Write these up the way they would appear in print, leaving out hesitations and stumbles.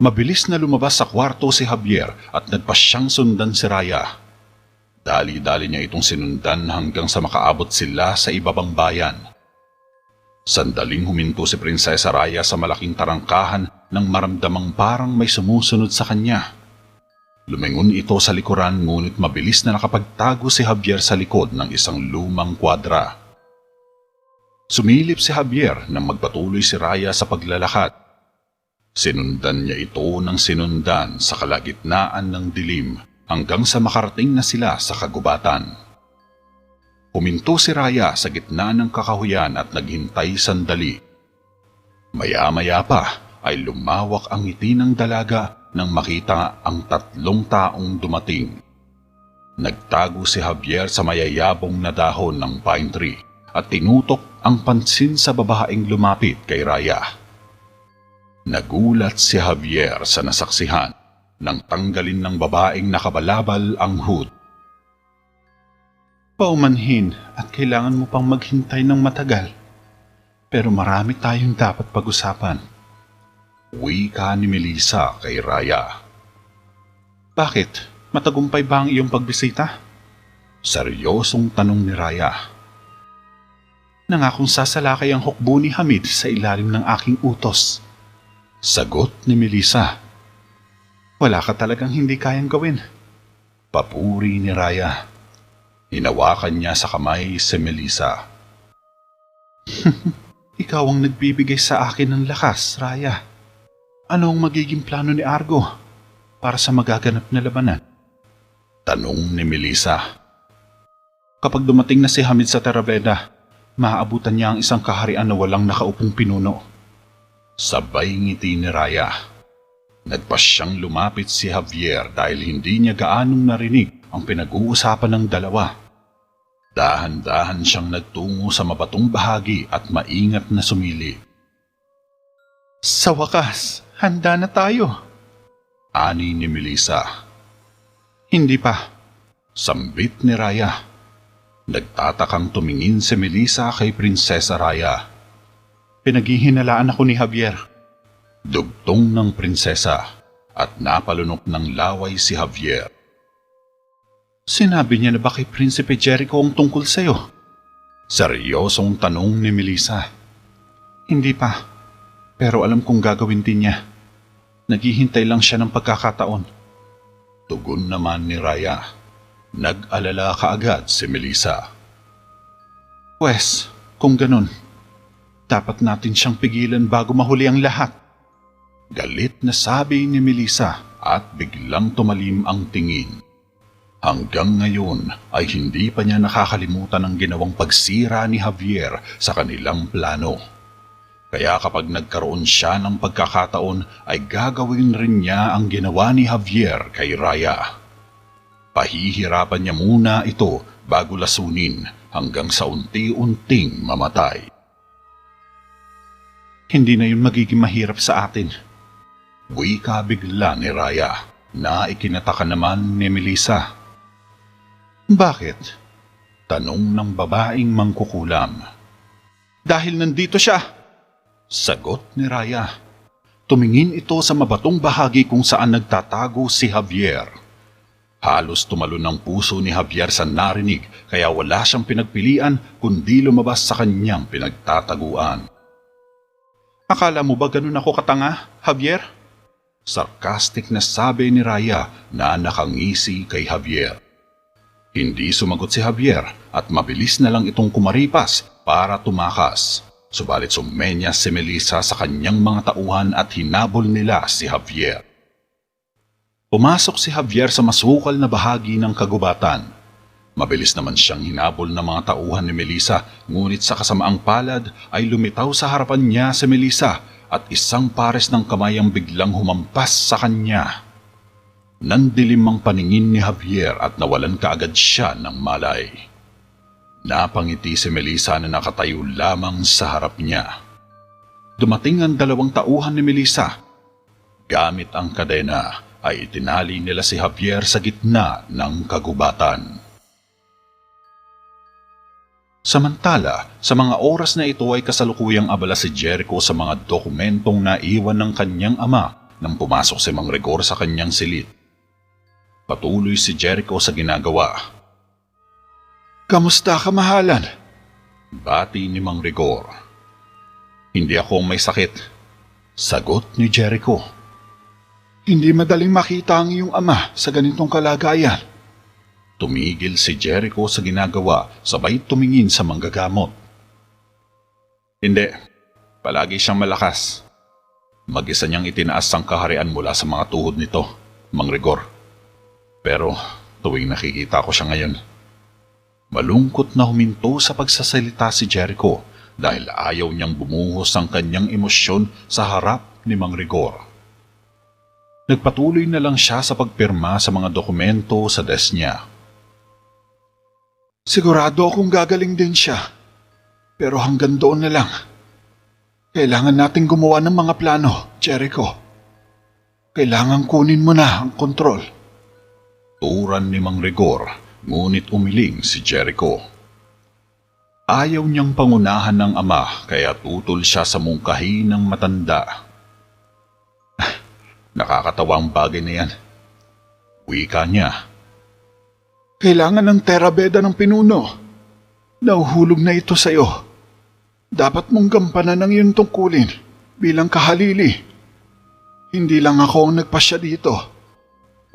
Mabilis na lumabas sa kwarto si Javier at nagpasyang sundan si Raya. Dali-dali niya itong sinundan hanggang sa makaabot sila sa ibabang bayan. Sandaling huminto si Prinsesa Raya sa malaking tarangkahan nang maramdamang parang may sumusunod sa kanya. Lumingon ito sa likuran ngunit mabilis na nakapagtago si Javier sa likod ng isang lumang kwadra. Sumilip si Javier nang magpatuloy si Raya sa paglalakad. Sinundan niya ito ng sinundan sa kalagitnaan ng dilim hanggang sa makarating na sila sa kagubatan. Huminto si Raya sa gitna ng kakahuyan at naghintay sandali. Maya-maya pa ay lumawak ang ngiti ng dalaga nang makita ang 3 taong dumating. Nagtago si Javier sa mayayabong na dahon ng pine tree at tinutok ang pansin sa babaeng lumapit kay Raya. Nagulat si Javier sa nasaksihan nang tanggalin ng babaeng nakabalabal ang hood. Paumanhin at kailangan mo pang maghintay ng matagal. Pero marami tayong dapat pag-usapan. Wika ni Melissa kay Raya. Bakit? Matagumpay ba ang iyong pagbisita? Seryosong tanong ni Raya. Nangakong sasalakay ang hukbo ni Hamid sa ilalim ng aking utos. Sagot ni Melissa. Wala ka talagang hindi kayang gawin. Papuri ni Raya. Hinawakan niya sa kamay si Melissa. Ikaw ang nagbibigay sa akin ng lakas, Raya. Ano ang magiging plano ni Argo para sa magaganap na labanan? Tanong ni Melissa. Kapag dumating na si Hamid sa Terraveda, maaabutan niya ang isang kaharian na walang nakaupong pinuno. Sabay ngiti ni Raya. Nagpasyang lumapit si Javier dahil hindi niya gaanong narinig ang pinag-uusapan ng dalawa. Dahan-dahan siyang nagtungo sa mabatong bahagi at maingat na sumili. Sa wakas, handa na tayo. Ani ni Melissa. Hindi pa. Sambit ni Raya. Nagtatakang tumingin si Melissa kay Prinsesa Raya. Pinaghihinalaan ako ni Javier. Dugtong ng prinsesa at napalunok ng laway si Javier. Sinabi niya na ba kay Prinsipe Jericho ang tungkol sa'yo? Seryosong tanong ni Melissa. Hindi pa, pero alam kong gagawin din niya. Naghihintay lang siya ng pagkakataon. Tugon naman ni Raya. Nag-alala kaagad si Melissa. Pwes, kung ganun, dapat natin siyang pigilan bago mahuli ang lahat. Galit na sabi ni Melissa at biglang tumalim ang tingin. Hanggang ngayon ay hindi pa niya nakakalimutan ang ginawang pagsira ni Javier sa kanilang plano. Kaya kapag nagkaroon siya ng pagkakataon ay gagawin rin niya ang ginawa ni Javier kay Raya. Pahihirapan niya muna ito bago lasunin hanggang sa unti-unting mamatay. Hindi na yun magiging mahirap sa atin. Wika bigla ni Raya na ikinataka naman ni Melissa. Bakit? Tanong ng babaeng mangkukulam. Dahil nandito siya. Sagot ni Raya. Tumingin ito sa mabatong bahagi kung saan nagtatago si Javier. Halos tumalon ang puso ni Javier sa narinig kaya wala siyang pinagpilian kundi lumabas sa kanyang pinagtataguan. Akala mo ba ganun ako katanga, Javier? Sarcastic na sabi ni Raya na nakangisi kay Javier. Hindi sumagot si Javier at mabilis na lang itong kumaripas para tumakas. Subalit sumenya si Melissa sa kanyang mga tauhan at hinabol nila si Javier. Pumasok si Javier sa masukal na bahagi ng kagubatan. Mabilis naman siyang hinabol ng mga tauhan ni Melissa, ngunit sa kasamaang palad ay lumitaw sa harapan niya si Melissa at isang pares ng kamay ang biglang humampas sa kanya. Nandilim ang paningin ni Javier at nawalan kaagad siya ng malay. Napangiti si Melissa na nakatayo lamang sa harap niya. Dumating ang 2 tauhan ni Melissa. Gamit ang kadena ay itinali nila si Javier sa gitna ng kagubatan. Samantala, sa mga oras na ito ay kasalukuyang abala si Jericho sa mga dokumentong naiwan ng kanyang ama nang pumasok si Mang Rigor sa kanyang silid. Patuloy si Jericho sa ginagawa. Kamusta, kamahalan? Bati ni Mang Rigor. Hindi ako may sakit, sagot ni Jericho. Hindi madaling makita ang iyong ama sa ganitong kalagayan. Tumigil si Jericho sa ginagawa, sabay tumingin sa manggagamot. Hindi, palagi siyang malakas. Mag-isa niyang itinaas ang kaharian mula sa mga tuhod nito, Mang Rigor. Pero tuwing nakikita ko siya ngayon, malungkot na huminto sa pagsasalita si Jericho dahil ayaw niyang bumuhos ang kanyang emosyon sa harap ni Mang Rigor. Nagpatuloy na lang siya sa pagpirma sa mga dokumento sa desk niya. Sigurado akong gagaling din siya. Pero hanggang doon na lang. Kailangan nating gumawa ng mga plano, Jericho. Kailangan kunin mo na ang kontrol. Turan ni Mang Rigor, ngunit umiling si Jericho. Ayaw niyang pangunahan ng ama kaya tutol siya sa mungkahi ng matanda. Nakakatawang bagay na yan. Wika niya. Kailangan ng terabeda ng pinuno. Nauhulog na ito sa'yo. Dapat mong gampanan ang iyong tungkulin bilang kahalili. Hindi lang ako ang nagpasya dito.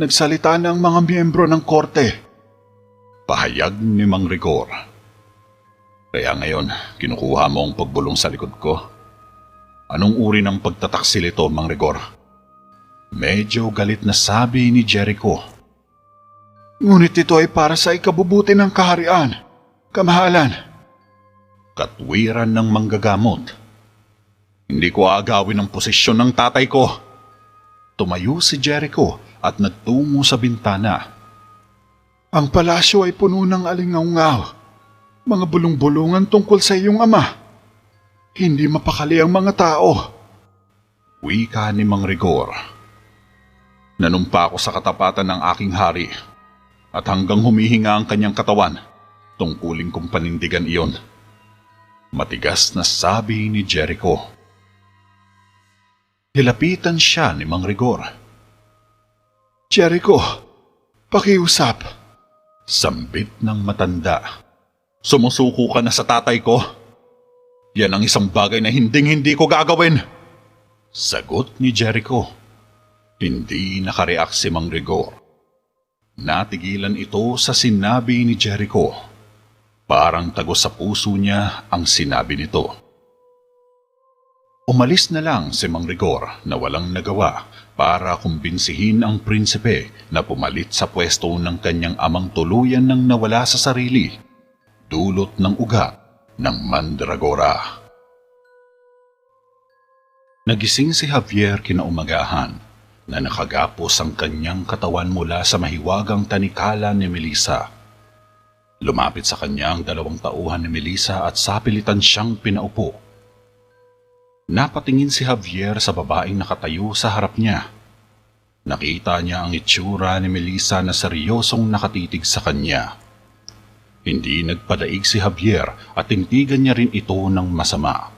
Nagsalita na ang mga miyembro ng korte. Pahayag ni Mang Rigor. Kaya ngayon, kinukuha mo ang pagbulong sa likod ko. Anong uri ng pagtataksil ito, Mang Rigor? Medyo galit na sabi ni Jericho. Ngunit ito ay para sa ikabubuti ng kaharian, kamahalan. Katwiran ng manggagamot. Hindi ko aagawin ang posisyon ng tatay ko. Tumayo si Jericho at nagtungo sa bintana. Ang palasyo ay puno ng alingaw-ngaw. Mga bulong-bulungan tungkol sa iyong ama. Hindi mapakali ang mga tao. Wika ni Mang Rigor. Nanumpa ako sa katapatan ng aking hari at hanggang humihinga ang kanyang katawan, tungkulin kong panindigan iyon. Matigas na sabi ni Jericho. Hilapitan siya ni Mang Rigor. Jericho, pakiusap. Sambit ng matanda. Sumusuko ka na sa tatay ko? Yan ang isang bagay na hinding-hindi ko gagawin. Sagot ni Jericho. Hindi nakareact si Mang Rigor. Natigilan ito sa sinabi ni Jericho. Parang tagos sa puso niya ang sinabi nito. Umalis na lang si Mang Rigor na walang nagawa para kumbinsihin ang prinsipe na pumalit sa pwesto ng kanyang amang tuluyan nang nawala sa sarili, dulot ng ugat ng mandragora. Nagising si Javier kinaumagahan na nakagapos ang kanyang katawan mula sa mahiwagang tanikala ni Melissa. Lumapit sa kanya ang 2 tauhan ni Melissa at sapilitan siyang pinaupo. Napatingin si Javier sa babaeng nakatayo sa harap niya. Nakita niya ang itsura ni Melissa na seryosong nakatitig sa kanya. Hindi nagpadaig si Javier at tintigan niya rin ito ng masama.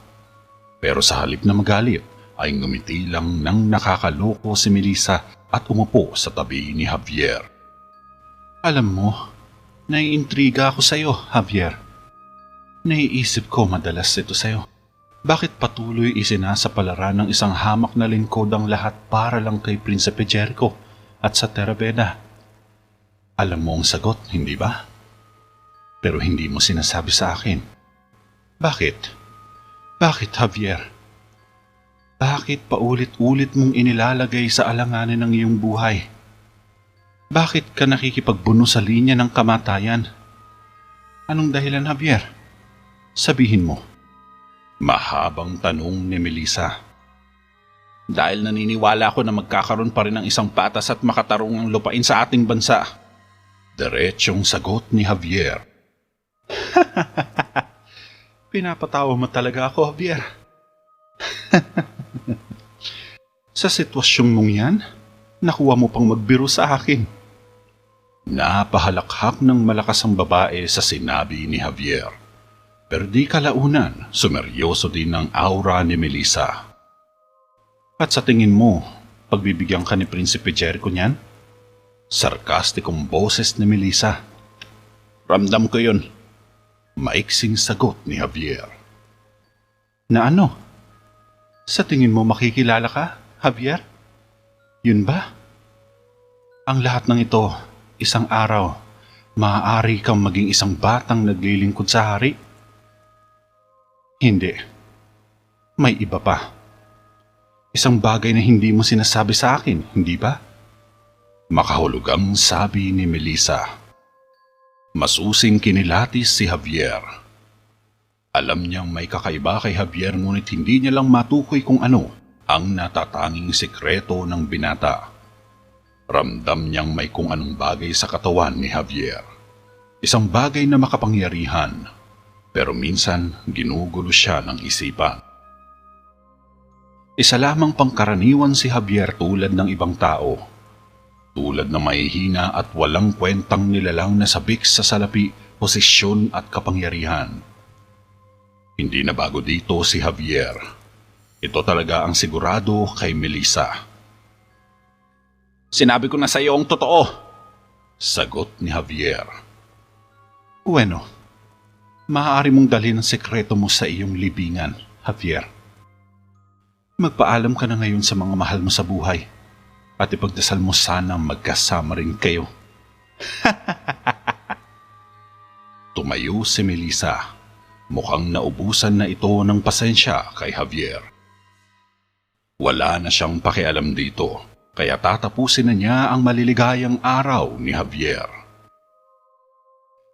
Pero sa halip na magalit, ay ngumiti lang nang nakakaloko si Melissa at umupo sa tabi ni Javier. Alam mo, naiintriga ako sa'yo, Javier. Naiisip ko madalas ito sa'yo. Bakit patuloy isinasapalaran ng isang hamak na lingkod ang lahat para lang kay Prinsipe Jericho at sa Terabeda? Alam mo ang sagot, hindi ba? Pero hindi mo sinasabi sa akin. Bakit? Bakit, Javier? Bakit paulit-ulit mong inilalagay sa alanganin ng iyong buhay? Bakit ka nakikipagbuno sa linya ng kamatayan? Anong dahilan, Javier? Sabihin mo. Mahabang tanong ni Melissa. Dahil naniniwala ako na magkakaroon pa rin ng isang patas at makatarungang lupain sa ating bansa. Diretsyong sagot ni Javier. Pinapatawa mo talaga ako, Javier. Sa sitwasyong mong yan, nakuha mo pang magbiro sa akin. Napahalakhak ng malakas ang babae sa sinabi ni Javier. Pero di kalaunan, sumeryoso din ang aura ni Melissa. At sa tingin mo, Pagbibigyan ka ni Prinsipe Jericho niyan? Sarkastikong boses ni Melissa. Ramdam ko yun. Maiksing sagot ni Javier. Na ano? Sa tingin mo makikilala ka, Javier? Yun ba? Ang lahat ng ito, isang araw, maaari kang maging isang batang naglilingkod sa hari? Hindi. May iba pa. Isang bagay na hindi mo sinasabi sa akin, hindi ba? Makahulugang sabi ni Melissa. Masusing kinilatis si Javier. Alam niyang may kakaiba kay Javier ngunit hindi niya lang matukoy kung ano ang natatanging sikreto ng binata. Ramdam niyang may kung anong bagay sa katawan ni Javier. Isang bagay na makapangyarihan, pero minsan ginugulo siya ng isipan. Isa lamang pangkaraniwan si Javier tulad ng ibang tao. Tulad na mahihina at walang kwentang nilalang na sabik sa salapi, posisyon at kapangyarihan. Hindi na bago dito si Javier. Ito talaga ang sigurado kay Melissa. Sinabi ko na sa iyo ang totoo, sagot ni Javier. Bueno, maaari mong dalhin ang sekreto mo sa iyong libingan, Javier. Magpaalam ka na ngayon sa mga mahal mo sa buhay at ipagdasal mo sana magkasama rin kayo. Tumayo si Melissa. Mukhang naubusan na ito ng pasensya kay Javier. Wala na siyang pakialam dito, kaya tatapusin na niya ang maliligayang araw ni Javier.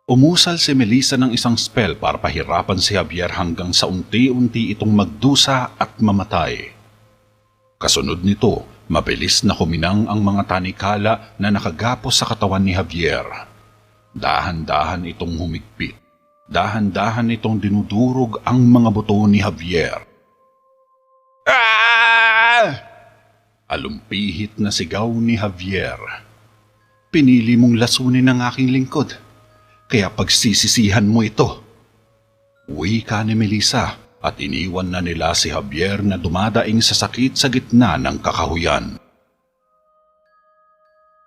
Umusal si Melissa ng isang spell para pahirapan si Javier hanggang sa unti-unti itong magdusa at mamatay. Kasunod nito, mabilis na kuminang ang mga tanikala na nakagapos sa katawan ni Javier. Dahan-dahan itong humigpit. Dahan-dahan itong dinudurog ang mga buto ni Javier. Ah! Alumpihit na sigaw ni Javier. Pinili mong lasunin ang aking lingkod, kaya pagsisisihan mo ito. Wika ni Melissa at iniwan na nila si Javier na dumadaing sa sakit sa gitna ng kakahuyan.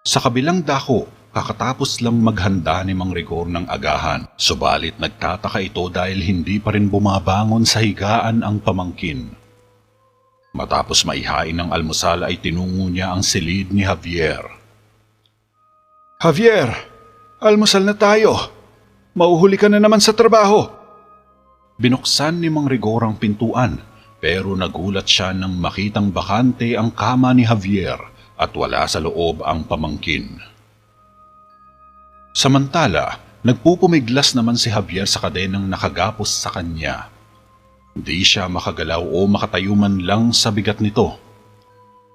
Sa kabilang dako, kakatapos lang maghanda ni Mang Rigor ng agahan, subalit nagtataka ito dahil hindi pa rin bumabangon sa higaan ang pamangkin. Matapos maihain ng almusal ay tinungo niya ang silid ni Javier. Javier, almusal na tayo. Mauhuli ka na naman sa trabaho. Binuksan ni Mang Rigor ang pintuan, pero nagulat siya nang makitang bakante ang kama ni Javier at wala sa loob ang pamangkin. Samantala, nagpupumiglas naman si Javier sa kadenang nakagapos sa kanya. Di siya makagalaw o makatayo man lang sa bigat nito.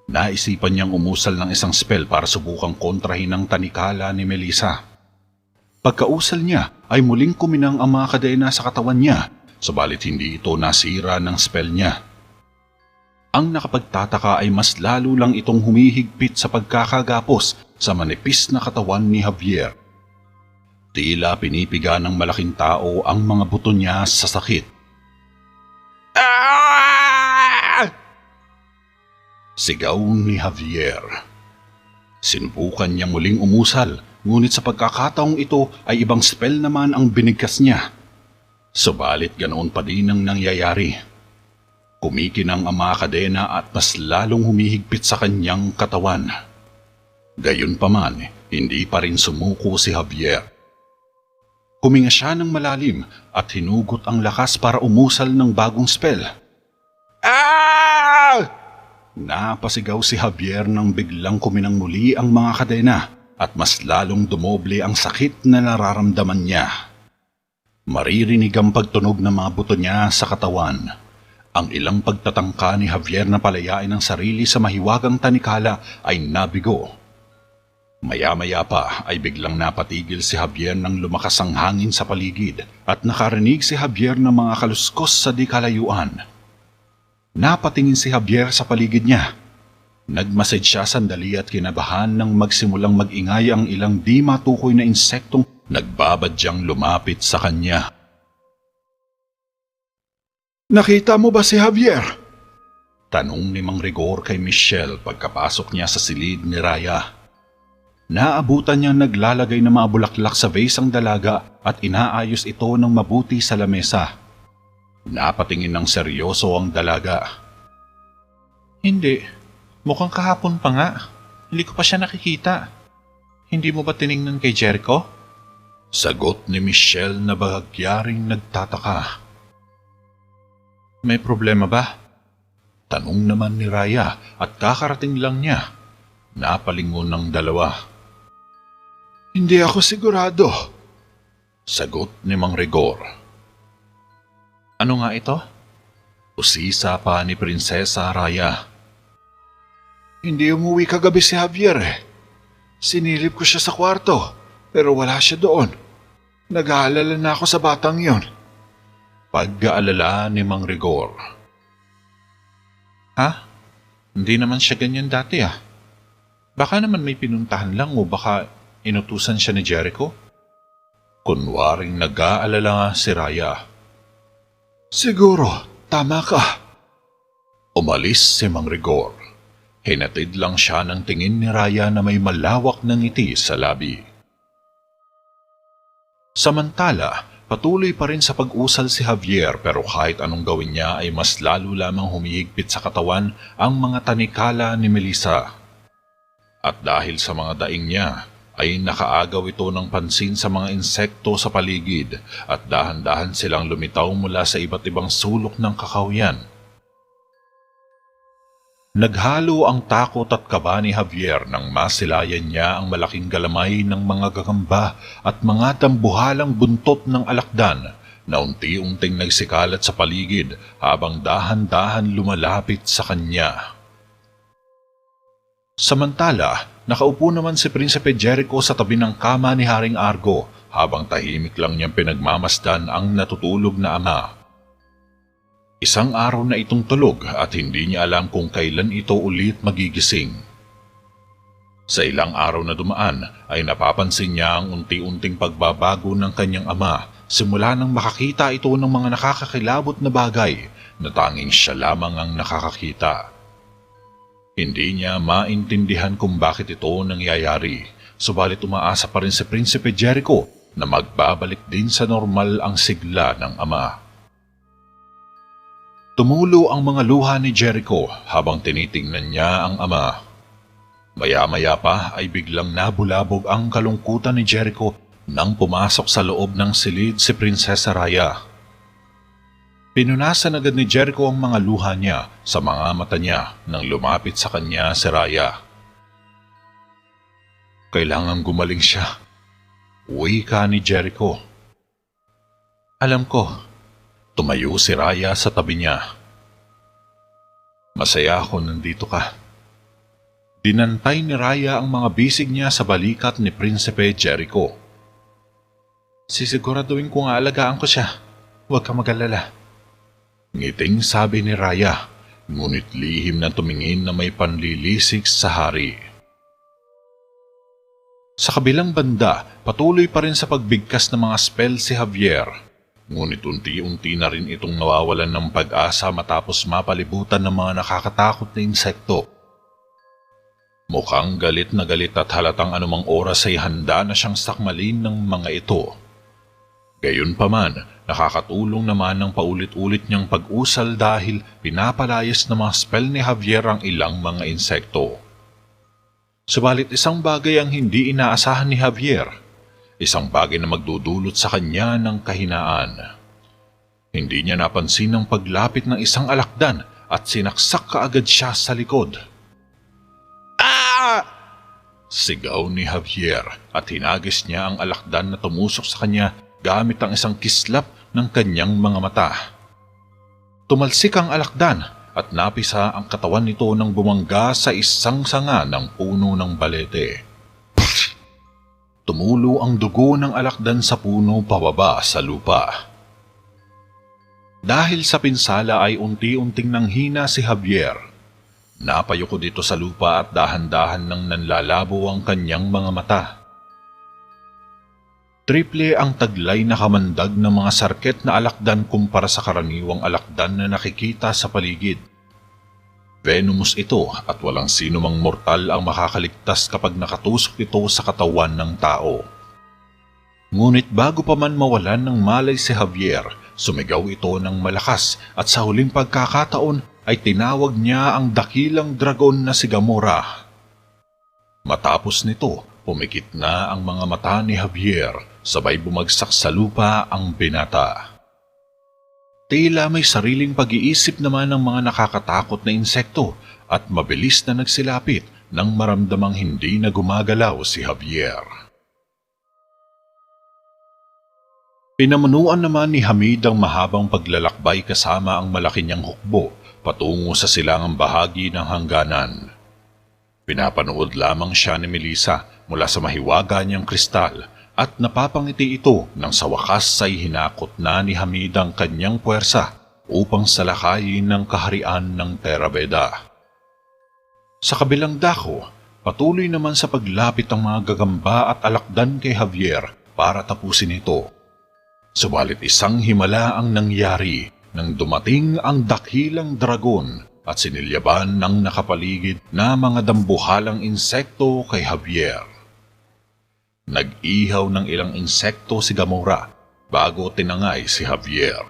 Naisipan niyang umusal ng isang spell para subukang kontrahin ang tanikala ni Melissa. Pagkausal niya ay muling kuminang ang mga kadena sa katawan niya, subalit hindi ito nasira ng spell niya. Ang nakapagtataka ay mas lalo lang itong humihigpit sa pagkakagapos sa manipis na katawan ni Javier. Tila pinipiga ng malaking tao ang mga buto niya sa sakit. Ah! Sigaw ni Javier. Sinubukan niyang muling umusal, ngunit sa pagkakataong ito ay ibang spell naman ang binigkas niya. Subalit ganoon pa din ang nangyayari. Kumikinang ang mga kadena at mas lalong humihigpit sa kanyang katawan. Gayunpaman, hindi pa rin sumuko si Javier. Huminga siya ng malalim at hinugot ang lakas para umusal ng bagong spell. Ah! Napasigaw si Javier nang biglang kuminang muli ang mga kadena at mas lalong dumoble ang sakit na nararamdaman niya. Maririnig ang pagtunog ng mga buto niya sa katawan. Ang ilang pagtatangka ni Javier na palayain ang sarili sa mahiwagang tanikala ay nabigo. Maya-maya pa ay biglang napatigil si Javier nang lumakas ang hangin sa paligid at nakarinig si Javier ng mga kaluskos sa di kalayuan. Napatingin si Javier sa paligid niya. Nagmasid siya sandali at kinabahan nang magsimulang mag-ingay ang ilang di matukoy na insektong nagbabadyang lumapit sa kanya. Nakita mo ba si Javier? Tanong ni Mang Rigor kay Michelle pagkapasok niya sa silid ni Raya. Naabutan niyang naglalagay ng mga bulaklak sa vase ang dalaga at inaayos ito ng mabuti sa lamesa. Napatingin ng seryoso ang dalaga. Hindi. Mukhang kahapon pa nga. Hindi ko pa siya nakikita. Hindi mo ba tiningnan kay Jericho? Sagot ni Michelle na bahagyaring nagtataka. May problema ba? Tanong naman ni Raya at kakarating lang niya. Napalingon ng dalawa. Hindi ako sigurado. Sagot ni Mang Rigor. Ano nga ito? Usisa pa ni Prinsesa Raya. Hindi umuwi kagabi si Javier eh. Sinilip ko siya sa kwarto, pero wala siya doon. Nag-aalala na ako sa batang yon. Pag-aalala ni Mang Rigor. Ha? Hindi naman siya ganyan dati ah. Baka naman may pinuntahan lang o baka inutusan siya ni Jericho? Kunwaring nag-aalala si Raya. Siguro, tama ka. Umalis si Mang Rigor. Hinatid lang siya ng tingin ni Raya na may malawak na ngiti sa labi. Samantala, patuloy pa rin sa pag-usal si Javier pero kahit anong gawin niya ay mas lalo lamang humihigpit sa katawan ang mga tanikala ni Melissa. At dahil sa mga daing niya, ay nakaagaw ito ng pansin sa mga insekto sa paligid at dahan-dahan silang lumitaw mula sa iba't ibang sulok ng kakawyan. Naghalo ang takot at kaba ni Javier nang masilayan niya ang malaking galamay ng mga gagamba at mga tambuhalang buntot ng alakdan na unti-unting nagsikalat sa paligid habang dahan-dahan lumalapit sa kanya. Samantala, nakaupo naman si Prinsipe Jericho sa tabi ng kama ni Haring Argo habang tahimik lang niyang pinagmamasdan ang natutulog na ama. Isang araw na itong tulog at hindi niya alam kung kailan ito ulit magigising. Sa ilang araw na dumaan ay napapansin niya ang unti-unting pagbabago ng kanyang ama simula nang makakita ito ng mga nakakakilabot na bagay na tanging siya lamang ang nakakakita. Hindi niya maintindihan kung bakit ito nangyayari, subalit umaasa pa rin si Prinsipe Jericho na magbabalik din sa normal ang sigla ng ama. Tumulo ang mga luha ni Jericho habang tinitingnan niya ang ama. Maya-maya pa ay biglang nabulabog ang kalungkutan ni Jericho nang pumasok sa loob ng silid si Prinsesa Raya. Pinunasan agad ni Jericho ang mga luha niya sa mga mata niya nang lumapit sa kanya si Raya. Kailangan gumaling siya. Wika ni Jericho. Alam ko. Tumayo si Raya sa tabi niya. Masaya ako nandito ka. Dinantay ni Raya ang mga bisig niya sa balikat ni Prinsipe Jericho. Sisiguraduhin kong aalagaan ko siya. Huwag ka mag-alala. Ngiting sabi ni Raya, ngunit lihim na tumingin na may panlilisik sa hari. Sa kabilang banda, patuloy pa rin sa pagbigkas ng mga spell si Javier. Ngunit unti-unti na rin itong nawawalan ng pag-asa matapos mapalibutan ng mga nakakatakot na insekto. Mukhang galit na galit at halatang anumang oras ay handa na siyang sakmalin ng mga ito. Gayunpaman, nakakatulong naman ng paulit-ulit niyang pag-usal dahil pinapalayas ng mga spell ni Javier ang ilang mga insekto. Subalit isang bagay ang hindi inaasahan ni Javier. Isang bagay na magdudulot sa kanya ng kahinaan. Hindi niya napansin ang paglapit ng isang alakdan at sinaksak kaagad siya sa likod. Ah! Sigaw ni Javier at hinagis niya ang alakdan na tumusok sa kanya gamit ang isang kislap ng kanyang mga mata. Tumalsik ang alakdan at napisa ang katawan nito nang bumangga sa isang sanga ng puno ng balete. Tumulo ang dugo ng alakdan sa puno pababa sa lupa. Dahil sa pinsala ay unti-unting nanghina si Javier. Napayuko dito sa lupa at dahan-dahan nang nanlalabo ang kanyang mga mata. Triple ang taglay na kamandag ng mga sarket na alakdan kumpara sa karaniwang alakdan na nakikita sa paligid. Venomous ito at walang sino mang mortal ang makakaligtas kapag nakatusok ito sa katawan ng tao. Ngunit bago pa man mawalan ng malay si Javier, sumigaw ito ng malakas at sa huling pagkakataon ay tinawag niya ang dakilang dragon na si Gamora. Matapos nito, pumikit na ang mga mata ni Javier, sabay bumagsak sa lupa ang binata. Tila may sariling pag-iisip naman ng mga nakakatakot na insekto at mabilis na nagsilapit nang maramdamang hindi na gumagalaw si Javier. Pinamunuan naman ni Hamid ang mahabang paglalakbay kasama ang malaki niyang hukbo patungo sa silangang bahagi ng hangganan. Pinapanood lamang siya ni Melissa mula sa mahiwaga niyang kristal at napapangiti ito nang sa wakas ay hinakot na ni Hamid ang kanyang puwersa upang salakayin ng kaharian ng Terabeda. Sa kabilang dako, patuloy naman sa paglapit ang mga gagamba at alakdan kay Javier para tapusin ito. Subalit isang himala ang nangyari nang dumating ang dakilang dragon at sinilyaban ng nakapaligid na mga dambuhalang insekto kay Javier. Nag-ihaw ng ilang insekto si Gamora bago tinangay si Javier.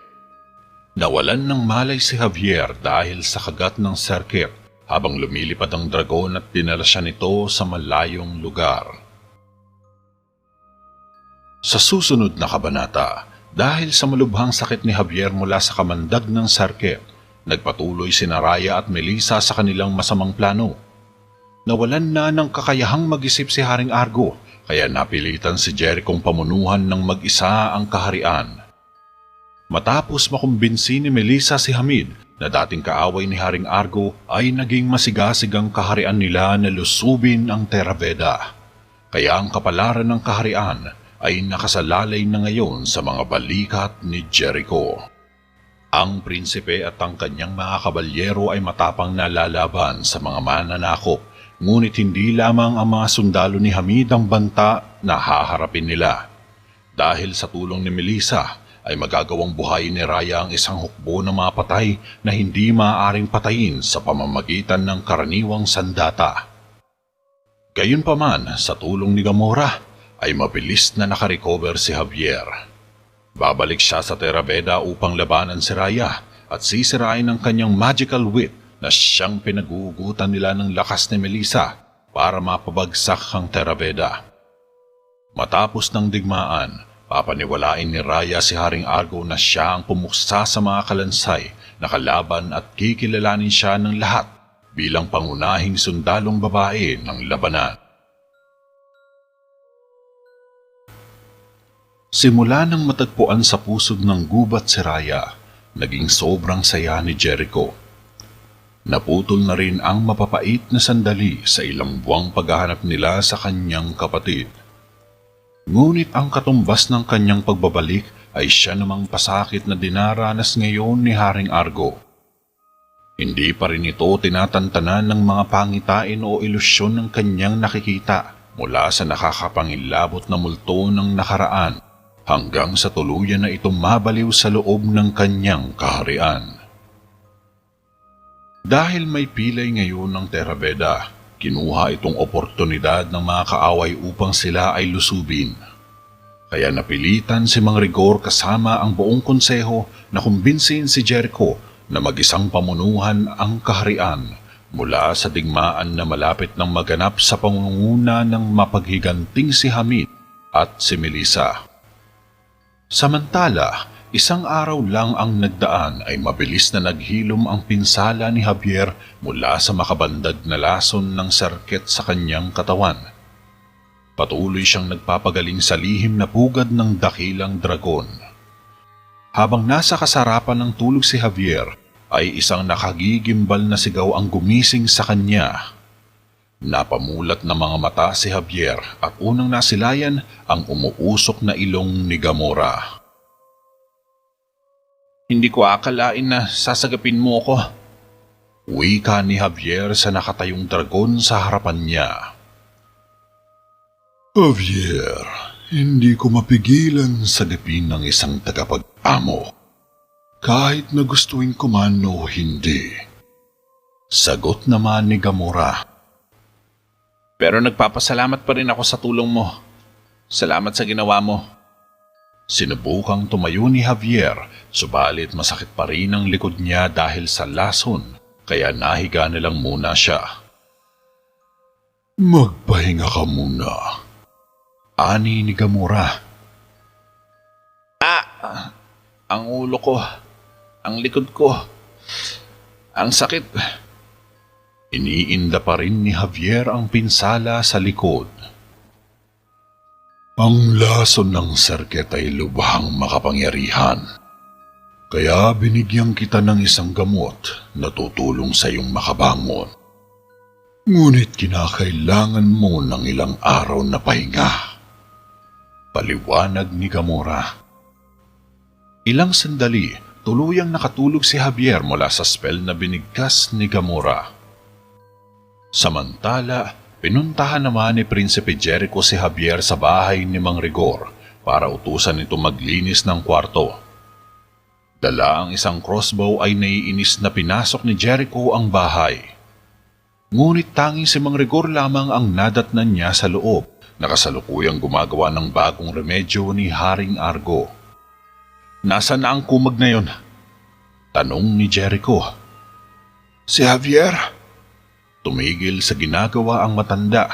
Nawalan ng malay si Javier dahil sa kagat ng serket habang lumilipad ang dragon at dinala siya nito sa malayong lugar. Sa susunod na kabanata, dahil sa malubhang sakit ni Javier mula sa kamandag ng serket, nagpatuloy sina Raya at Melissa sa kanilang masamang plano. Nawalan na ng kakayahang mag-isip si Haring Argo, kaya napilitan si Jerichong pamunuhan ng mag-isa ang kaharian. Matapos makumbinsi ni Melissa si Hamid na dating kaaway ni Haring Argo ay naging masigasig ang kaharian nila na lusubin ang Terabeda. Kaya ang kapalaran ng kaharian ay nakasalalay na ngayon sa mga balikat ni Jericho. Ang prinsipe at ang kanyang mga kabalyero ay matapang na lalaban sa mga mananakop, ngunit hindi lamang ang mga sundalo ni Hamid ang banta na haharapin nila. Dahil sa tulong ni Melissa ay magagawang buhayin ni Raya ang isang hukbo ng mga patay na hindi maaaring patayin sa pamamagitan ng karaniwang sandata. Gayunpaman, sa tulong ni Gamora ay mabilis na nakarecover si Javier. Babalik siya sa Terabeda upang labanan si Raya at sisirain ang kanyang magical wit na siyang pinagugutan nila ng lakas ni Melissa para mapabagsak ang Terabeda. Matapos ng digmaan, papaniwalain ni Raya si Haring Argo na siya ang pumuksa sa mga kalansay na kalaban at kikilalanin siya ng lahat bilang pangunahing sundalong babae ng labanan. Simula nang matagpuan sa pusod ng gubat si Raya, naging sobrang saya ni Jericho. Naputol na rin ang mapapait na sandali sa ilang buwang paghahanap nila sa kanyang kapatid. Ngunit ang katumbas ng kanyang pagbabalik ay siya namang pasakit na dinaranas ngayon ni Haring Argo. Hindi pa rin ito tinatantanan ng mga pangitain o ilusyon ng kanyang nakikita mula sa nakakapangilabot na multo ng nakaraan hanggang sa tuluyan na itong mabaliw sa loob ng kanyang kaharian. Dahil may pilay ngayon ng Terabeda, kinuha itong oportunidad ng mga kaaway upang sila ay lusubin. Kaya napilitan si Mang Rigor kasama ang buong konseho na kumbinsin si Jericho na mag-isang pamunuhan ang kaharian mula sa digmaan na malapit ng maganap sa pangunguna ng mapaghiganting si Hamid at si Melissa. Samantala, isang araw lang ang nagdaan ay mabilis na naghilom ang pinsala ni Javier mula sa makabandag na lason ng serket sa kanyang katawan. Patuloy siyang nagpapagaling sa lihim na pugad ng dakilang dragon. Habang nasa kasarapan ng tulog si Javier, ay isang nakagigimbal na sigaw ang gumising sa kanya. Napamulat na mga mata si Javier at unang nasilayan ang umuusok na ilong ni Gamora. Hindi ko akalain na sasagapin mo ko. Wika ni Javier sa nakatayong dragon sa harapan niya. Javier, hindi ko mapigilan sagapin ng isang tagapag-amo. Kahit na gustuin ko man o hindi. Sagot naman ni Gamora. Pero nagpapasalamat pa rin ako sa tulong mo. Salamat sa ginawa mo. Sinubukang tumayo ni Javier, subalit masakit pa rin ang likod niya dahil sa lason, kaya nahiga na lang muna siya. Magpahinga ka muna, ani ni Gamora. Ang ulo ko, ang likod ko, ang sakit. Iniinda pa rin ni Javier ang pinsala sa likod. Ang lason ng serket ay lubhang makapangyarihan. Kaya binigyan kita ng isang gamot na tutulong sa iyong makabangon. Ngunit kinakailangan mo ng ilang araw na pahinga. Paliwanag ni Gamora. Ilang sandali, tuluyang nakatulog si Javier mula sa spell na binigkas ni Gamora. Samantala, pinuntahan naman ni Prinsipe Jericho si Javier sa bahay ni Mang Rigor para utusan ito maglinis ng kwarto. Dala ang isang crossbow ay naiinis na pinasok ni Jericho ang bahay. Ngunit tanging si Mang Rigor lamang ang nadatnan niya sa loob na kasalukuyang gumagawa ng bagong remedyo ni Haring Argo. Nasaan na ang kumag na yon? Tanong ni Jericho. Si Javier? Tumigil sa ginagawa ang matanda.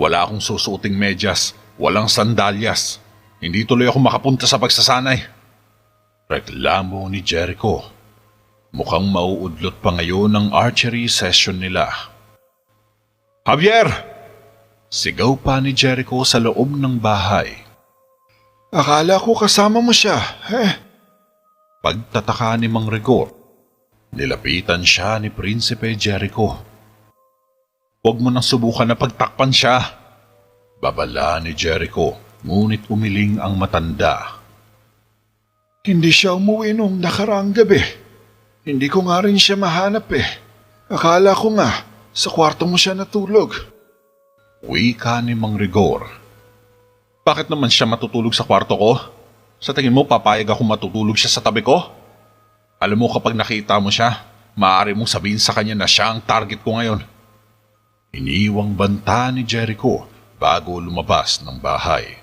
Wala akong susuoting medyas, walang sandalyas. Hindi tuloy ako makapunta sa pagsasanay. Reklamo ni Jericho. Mukhang mauudlot pa ngayon ang archery session nila. Javier! Sigaw pa ni Jericho sa loob ng bahay. Akala ko kasama mo siya, Pagtataka ni Mang Rigor, nilapitan siya ni Prinsipe Jericho. Huwag mo nang subukan na pagtakpan siya. Babala ni Jericho, ngunit umiling ang matanda. Hindi siya umuwi nung nakaraang gabi. Hindi ko nga rin siya mahanap Akala ko nga, sa kwarto mo siya natulog. Wika ni Mang Rigor. Bakit naman siya matutulog sa kwarto ko? Sa tingin mo papayag ako matutulog siya sa tabi ko? Alam mo kapag nakita mo siya, maaari mong sabihin sa kanya na siya ang target ko ngayon. Iniwang banta ni Jericho bago lumabas ng bahay.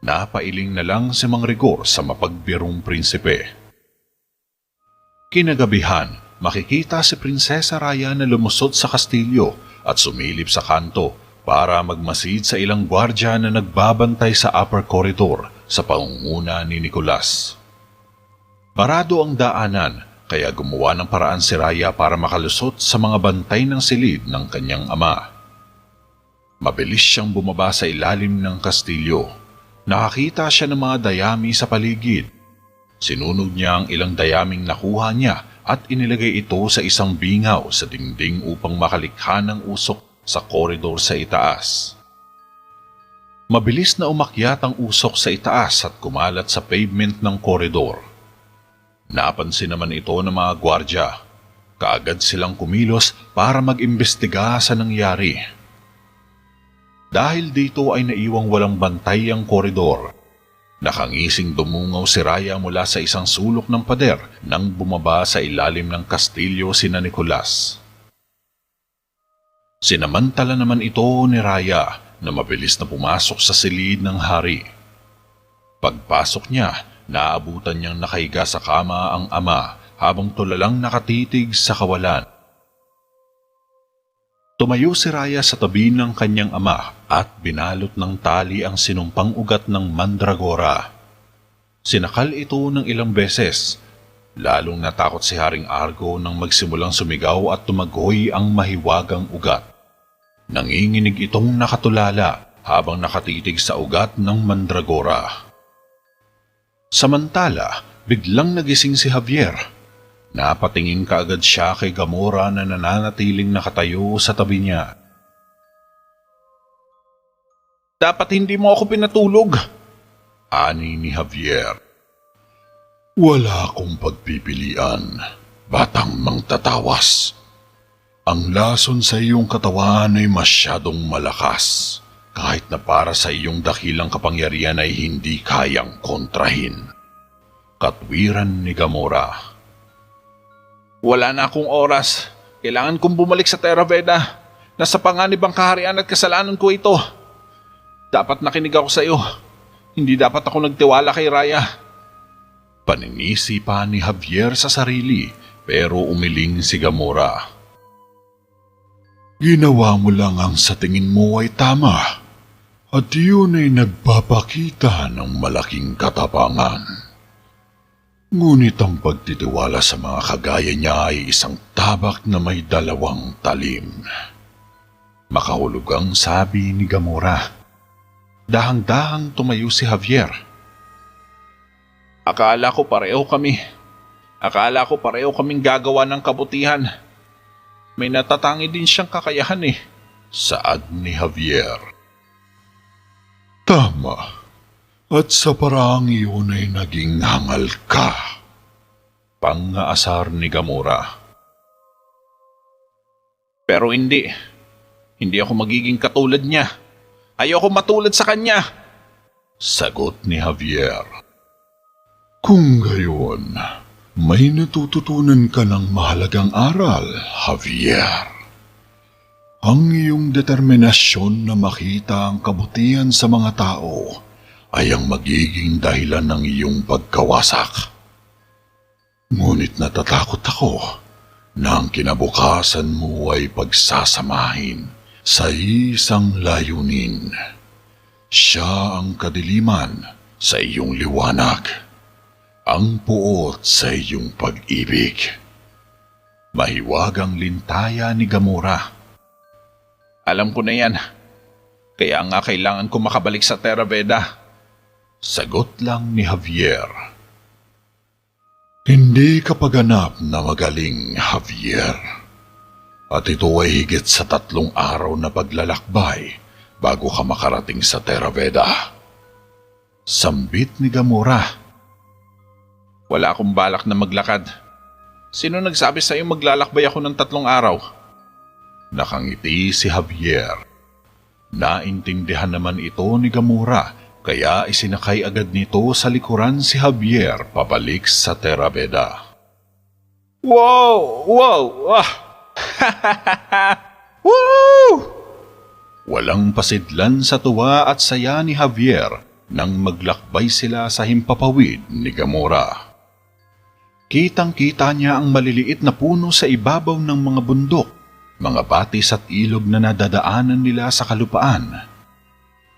Napailing na lang si Mang Rigor sa mapagbirong prinsipe. Kinagabihan, makikita si Prinsesa Raya na lumusot sa kastilyo at sumilip sa kanto para magmasid sa ilang gwardya na nagbabantay sa upper corridor sa pangunguna ni Nicolas. Barado ang daanan, kaya gumawa ng paraan si Raya para makalusot sa mga bantay ng silid ng kanyang ama. Mabilis siyang bumaba sa ilalim ng kastilyo. Nakakita siya ng mga dayami sa paligid. Sinunog niya ang ilang dayaming nakuha niya at inilagay ito sa isang bingaw sa dingding upang makalikha ng usok sa koridor sa itaas. Mabilis na umakyat ang usok sa itaas at kumalat sa pavement ng koridor. Napansin naman ito ng mga gwardya. Kaagad silang kumilos para mag-imbestiga sa nangyari. Dahil dito ay naiwang walang bantay ang koridor. Nakangising dumungaw si Raya mula sa isang sulok ng pader nang bumaba sa ilalim ng kastilyo sina Nicolas. Sinamantala naman ito ni Raya na mabilis na pumasok sa silid ng hari. Pagpasok niya, naabutan niyang nakahiga sa kama ang ama habang tulalang nakatitig sa kawalan. Tumayo si Raya sa tabi ng kanyang ama at binalot ng tali ang sinumpang ugat ng mandragora. Sinakal ito ng ilang beses. Lalong natakot si Haring Argo nang magsimulang sumigaw at tumagoy ang mahiwagang ugat. Nanginginig itong nakatulala habang nakatitig sa ugat ng mandragora. Samantala, biglang nagising si Javier. Napatingin kaagad siya kay Gamora na nananatiling nakatayo sa tabi niya. Dapat hindi mo ako pinatulog, ani ni Javier. Wala akong pagpipilian, batang mangtatawas. Ang lason sa iyong katawan ay masyadong malakas, kahit na para sa iyong dakilang kapangyarihan ay hindi kayang kontrahin. Katwiran ni Gamora. Wala na akong oras. Kailangan kong bumalik sa Terra Veda. Nasa panganib ang kaharian at kasalanan ko ito. Dapat nakinig ako sa iyo. Hindi dapat ako nagtiwala kay Raya. Paninisi pa ni Javier sa sarili pero umiling si Gamora. Ginawa mo lang ang sa tingin mo ay tama. At yun ay nagpapakita ng malaking katapangan. Ngunit ang pagtitiwala sa mga kagaya niya ay isang tabak na may dalawang talim. Makahulugang sabi ni Gamora. Dahang-dahang tumayo si Javier. Akala ko pareho kaming gagawa ng kabutihan. May natatangi din siyang kakayahan eh. Saad ni Javier. Tama. At sa paraang iyon ay naging hangal ka. Pang-aasar ni Gamora. Pero hindi. Hindi ako magiging katulad niya. Ayoko matulad sa kanya. Sagot ni Javier. Kung gayon, may natututunan ka ng mahalagang aral, Javier. Ang iyong determinasyon na makita ang kabutihan sa mga tao ay ang magiging dahilan ng iyong pagkawasak. Ngunit natatakot ako na ang kinabukasan mo ay pagsasamahin sa isang layunin. Siya ang kadiliman sa iyong liwanag, ang puot sa iyong pag-ibig. Mahiwagang lintaya ni Gamora. Alam ko na yan. Kaya nga kailangan ko makabalik sa Terra Veda. Sagot lang ni Javier. Hindi ka paganap na magaling, Javier. At ito ay higit sa 3 araw na paglalakbay bago ka makarating sa Terra Veda. Sambit ni Gamora. Wala akong balak na maglakad. Sino nagsabi sa iyo maglalakbay ako ng 3 araw? Nakangiti si Javier. Naintindihan naman ito ni Gamora kaya isinakay agad nito sa likuran si Javier pabalik sa Terra Veda. Wow! Woo! Walang pasidlan sa tuwa at saya ni Javier nang maglakbay sila sa himpapawid ni Gamora. Kitang-kita niya ang maliliit na puno sa ibabaw ng mga bundok, mga batis at ilog na nadadaanan nila sa kalupaan.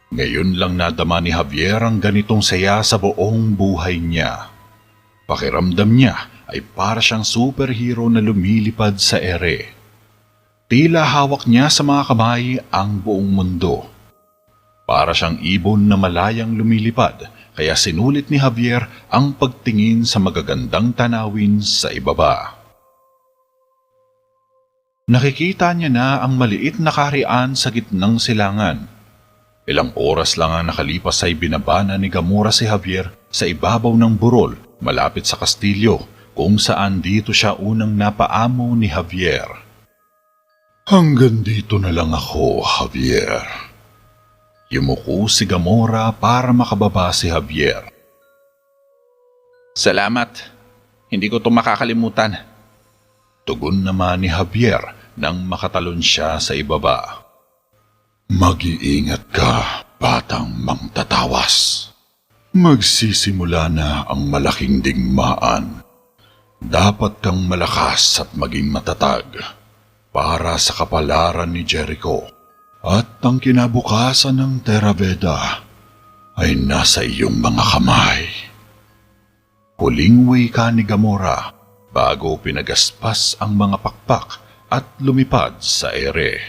Ngayon lang nadama ni Javier ang ganitong saya sa buong buhay niya. Pakiramdam niya ay para siyang superhero na lumilipad sa ere. Tila hawak niya sa mga kamay ang buong mundo. Para siyang ibon na malayang lumilipad, kaya sinulit ni Javier ang pagtingin sa magagandang tanawin sa ibaba. Nakikita niya na ang maliit na kaharian sa gitnang silangan. Ilang oras lang ang nakalipas ay binabana ni Gamora si Javier sa ibabaw ng burol malapit sa kastilyo kung saan dito siya unang napaamo ni Javier. Hanggang dito na lang ako, Javier. Yumuko si Gamora para makababa si Javier. Salamat. Hindi ko ito makakalimutan. Tugon naman ni Javier nang makatalon siya sa ibaba. Mag-iingat ka, batang mangtatawas. Magsisimula na ang malaking digmaan. Dapat kang malakas at maging matatag para sa kapalaran ni Jericho. At ang kinabukasan ng Terra Veda ay nasa iyong mga kamay. Huling wika ni Gamora bago pinagaspas ang mga pakpak at lumipad sa ere.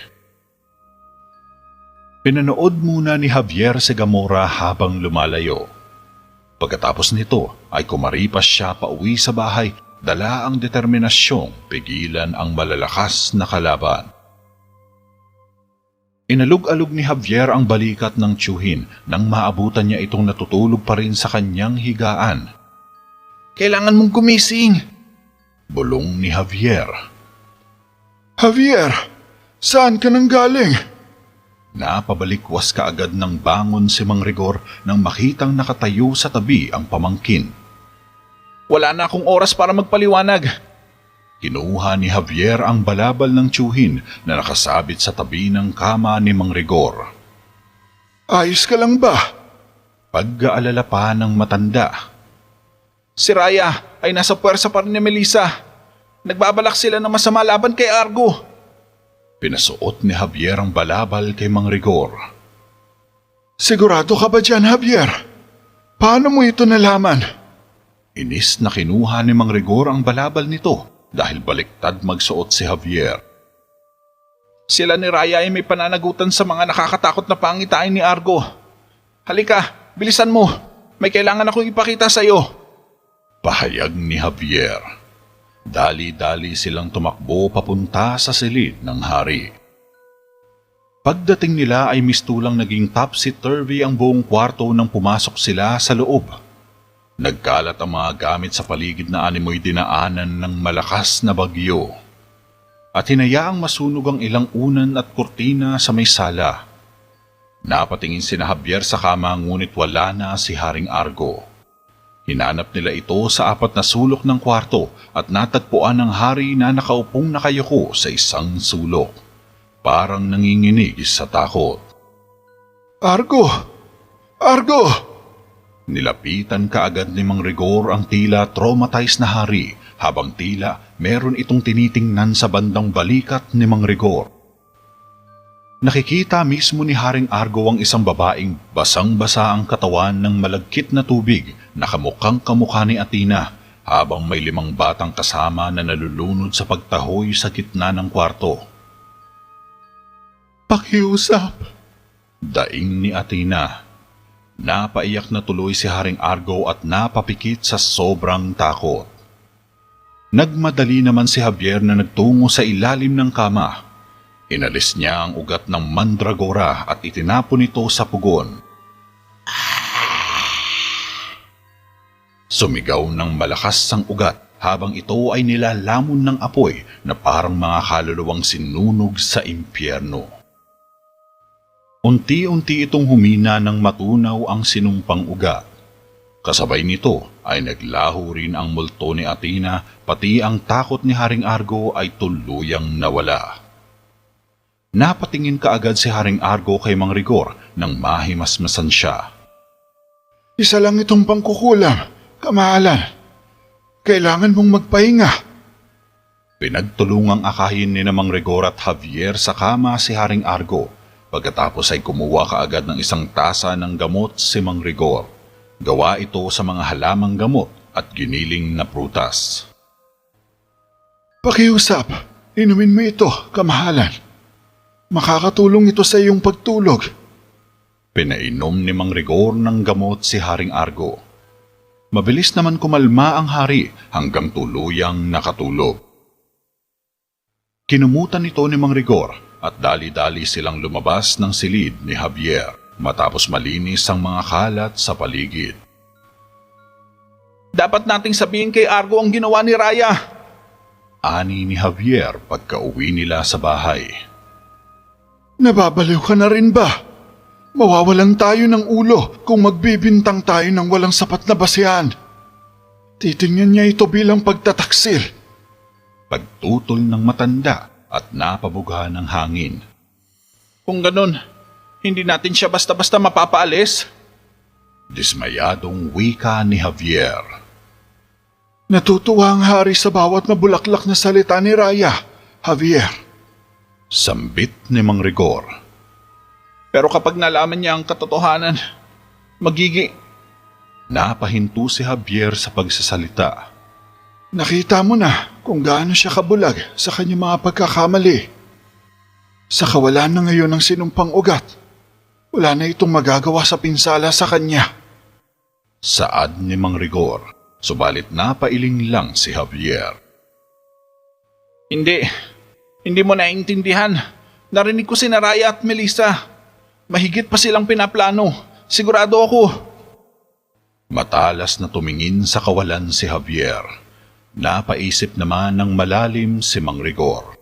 Pinanood muna ni Javier si Gamora habang lumalayo. Pagkatapos nito ay kumaripas siya pauwi sa bahay, dala ang determinasyong pigilan ang malalakas na kalaban. Inalog-alog ni Javier ang balikat ng tiyuhin nang maabutan niya itong natutulog pa rin sa kanyang higaan. Kailangan mong gumising! Bulong ni Javier. Javier, saan ka nang galing? Napabalikwas kaagad ng bangon si Mang Rigor nang makitang nakatayo sa tabi ang pamangkin. Wala na akong oras para magpaliwanag. Kinuha ni Javier ang balabal ng tiyuhin na nakasabit sa tabi ng kama ni Mang Rigor. Ayos ka lang ba? Pag-aalala pa ng matanda. Si Raya ay nasa puwersa pa rin ni Melissa. Nagbabalak sila ng masama laban kay Argo. Pinasuot ni Javier ang balabal kay Mang Rigor. Sigurado ka ba dyan, Javier? Paano mo ito nalaman? Inis na kinuha ni Mang Rigor ang balabal nito dahil baliktad magsuot si Javier. Sila ni Raya ay may pananagutan sa mga nakakatakot na pangitain ni Argo. Halika, bilisan mo. May kailangan akong ipakita sa iyo. Pahayag ni Javier. Dali-dali silang tumakbo papunta sa silid ng hari. Pagdating nila ay mistulang naging topsy-turvy ang buong kwarto nang pumasok sila sa loob. Nagkalat ang mga gamit sa paligid na animoy dinaanan ng malakas na bagyo. At hinayaang masunog ang ilang unan at kurtina sa may sala. Napatingin sina Javier sa kama ngunit wala na si Haring Argo. Hinanap nila ito sa apat na sulok ng kwarto at natagpuan ng hari na nakaupong nakayuko sa isang sulok. Parang nanginginig sa takot. Argo! Argo! Nilapitan kaagad ni Mang Rigor ang tila traumatized na hari habang tila meron itong tinitingnan sa bandang balikat ni Mang Rigor. Nakikita mismo ni Haring Argo ang isang babaeng basang-basa ang katawan ng malagkit na tubig na kamukhang kamukha ni Athena habang may 5 batang kasama na nalulunod sa pagtahoy sa gitna ng kwarto. Pakiusap! Daing ni Athena. Napaiyak na tuloy si Haring Argo at napapikit sa sobrang takot. Nagmadali naman si Javier na nagtungo sa ilalim ng kama. Inalis niya ang ugat ng mandragora at itinapon ito sa pugon. Sumigaw ng malakas ang ugat habang ito ay nilalamon ng apoy na parang mga kaluluwang sinunog sa impyerno. Unti-unti itong humina nang matunaw ang sinumpang ugat. Kasabay nito ay naglaho rin ang multo ni Athena pati ang takot ni Haring Argo ay tuluyang nawala. Napatingin kaagad si Haring Argo kay Mang Rigor nang mahimasmasan siya. Isa lang itong pangkukulam, kamahalan. Kailangan mong magpahinga. Pinagtulungang akahin ni Mang Rigor at Javier sa kama si Haring Argo. Pagkatapos ay kumuha kaagad ng isang tasa ng gamot si Mang Rigor. Gawa ito sa mga halamang gamot at giniling na prutas. Pakiusap, inumin mo ito, kamahalan. Makakatulong ito sa iyong pagtulog. Pinainom ni Mang Rigor ng gamot si Haring Argo. Mabilis naman kumalma ang hari hanggang tuluyang nakatulog. Kinumutan ito ni Mang Rigor at dali-dali silang lumabas ng silid ni Javier matapos malinis ang mga kalat sa paligid. Dapat nating sabihin kay Argo ang ginawa ni Raya. Ani ni Javier pagka-uwi nila sa bahay. Nababaliw ka na rin ba? Mawawalan tayo ng ulo kung magbibintang tayo ng walang sapat na basehan. Titingnan niya ito bilang pagtataksil. Pagtutol ng matanda at napabugha ng hangin. Kung ganun, hindi natin siya basta-basta mapapaalis. Dismayadong wika ni Javier. Natutuwa ang hari sa bawat mabulaklak na salita ni Raya, Javier. Sambit ni Mang Rigor. Pero kapag nalaman niya ang katotohanan, Napahinto si Javier sa pagsasalita. Nakita mo na kung gaano siya kabulag sa kanyang mga pagkakamali. Sa kawalan na ngayon ng sinumpang ugat, wala na itong magagawa sa pinsala sa kanya. Saad ni Mang Rigor, subalit napailing lang si Javier. Hindi mo naiintindihan. Narinig ko si Raya at Melissa. Mahigit pa silang pinaplano. Sigurado ako. Matalas na tumingin sa kawalan si Javier. Napaisip naman ng malalim si Mang Rigor.